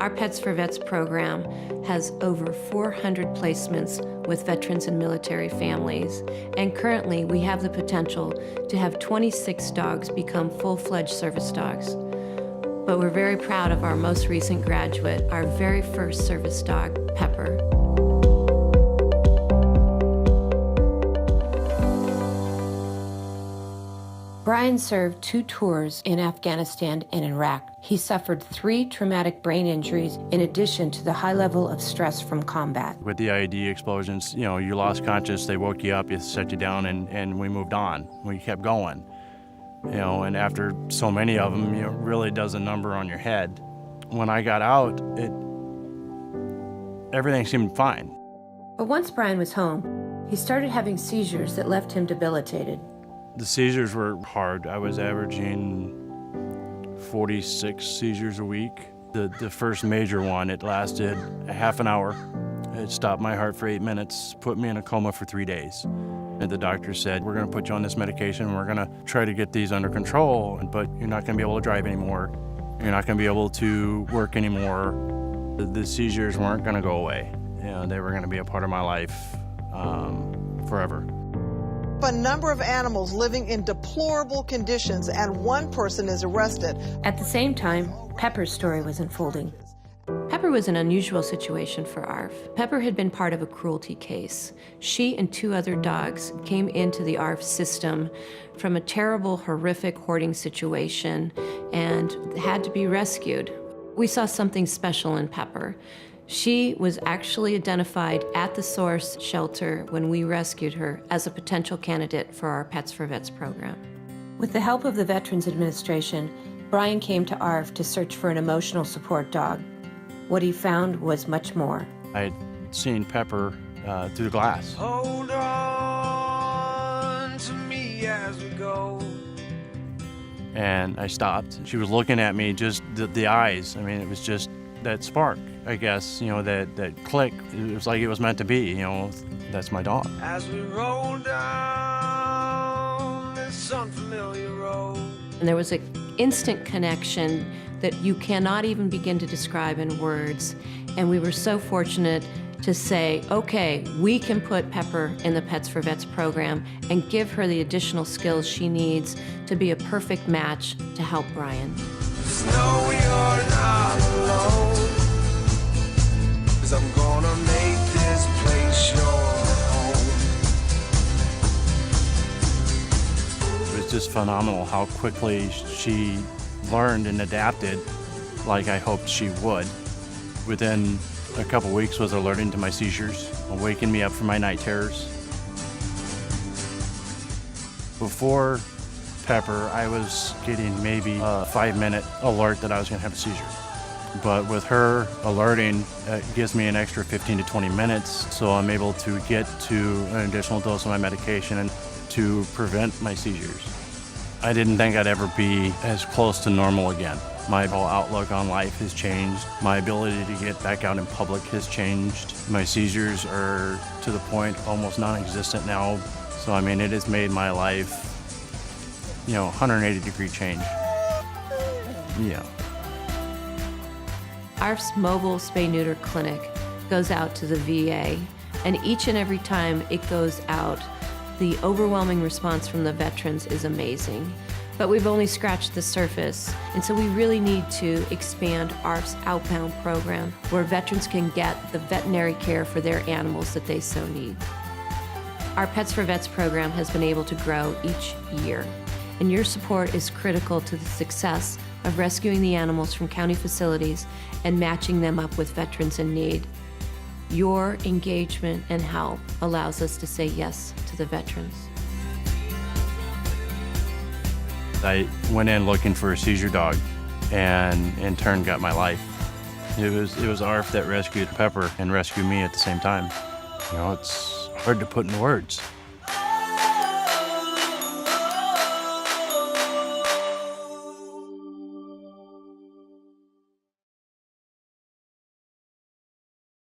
Our Pets for Vets program has over 400 placements with veterans and military families, and currently we have the potential to have 26 dogs become full-fledged service dogs. But we're very proud of our most recent graduate, our very first service dog, Pepper. Brian served 2 tours in Afghanistan and Iraq. He suffered 3 traumatic brain injuries in addition to the high level of stress from combat. With the IED explosions, you lost conscious, they woke you up, you set you down, and we moved on. We kept going. And after so many of them, it really does a number on your head. When I got out, everything seemed fine. But once Brian was home, he started having seizures that left him debilitated. The seizures were hard. I was averaging 46 seizures a week. The first major one, it lasted a half an hour. It stopped my heart for 8 minutes, put me in a coma for 3 days. And the doctor said, we're gonna put you on this medication, we're gonna try to get these under control, but you're not gonna be able to drive anymore. You're not gonna be able to work anymore. The seizures weren't gonna go away. They were gonna be a part of my life forever. A number of animals living in deplorable conditions, and one person is arrested. At the same time, Pepper's story was unfolding. Pepper was an unusual situation for ARF. Pepper had been part of a cruelty case. She and 2 other dogs came into the ARF system from a terrible, horrific hoarding situation and had to be rescued. We saw something special in Pepper. She was actually identified at the source shelter when we rescued her as a potential candidate for our Pets for Vets program. With the help of the Veterans Administration, Brian came to ARF to search for an emotional support dog. What he found was much more. I had seen Pepper through the glass. Hold on to me as we go. And I stopped. She was looking at me, just the eyes. It was just that spark, I guess, that click. It was like it was meant to be, that's my dog. As we roll down this unfamiliar road. And there was an instant connection that you cannot even begin to describe in words. And we were so fortunate to say, okay, we can put Pepper in the Pets for Vets program and give her the additional skills she needs to be a perfect match to help Brian. Just know you're not alone. 'Cause I'm gonna make this place your home. It was just phenomenal how quickly she learned and adapted like I hoped she would. Within a couple weeks was alerting to my seizures, waking me up from my night terrors. Before Pepper, I was getting maybe a 5-minute alert that I was gonna have a seizure. But with her alerting, it gives me an extra 15 to 20 minutes, so I'm able to get to an additional dose of my medication and to prevent my seizures. I didn't think I'd ever be as close to normal again. My whole outlook on life has changed. My ability to get back out in public has changed. My seizures are to the point almost non-existent now. So it has made my life, 180-degree change. Yeah. ARF's mobile spay-neuter clinic goes out to the VA, and each and every time it goes out, the overwhelming response from the veterans is amazing. But we've only scratched the surface, and so we really need to expand ARF's outbound program where veterans can get the veterinary care for their animals that they so need. Our Pets for Vets program has been able to grow each year, and your support is critical to the success of rescuing the animals from county facilities and matching them up with veterans in need. Your engagement and help allows us to say yes to the veterans. I went in looking for a seizure dog and in turn got my life. It was ARF that rescued Pepper and rescued me at the same time. It's hard to put in words.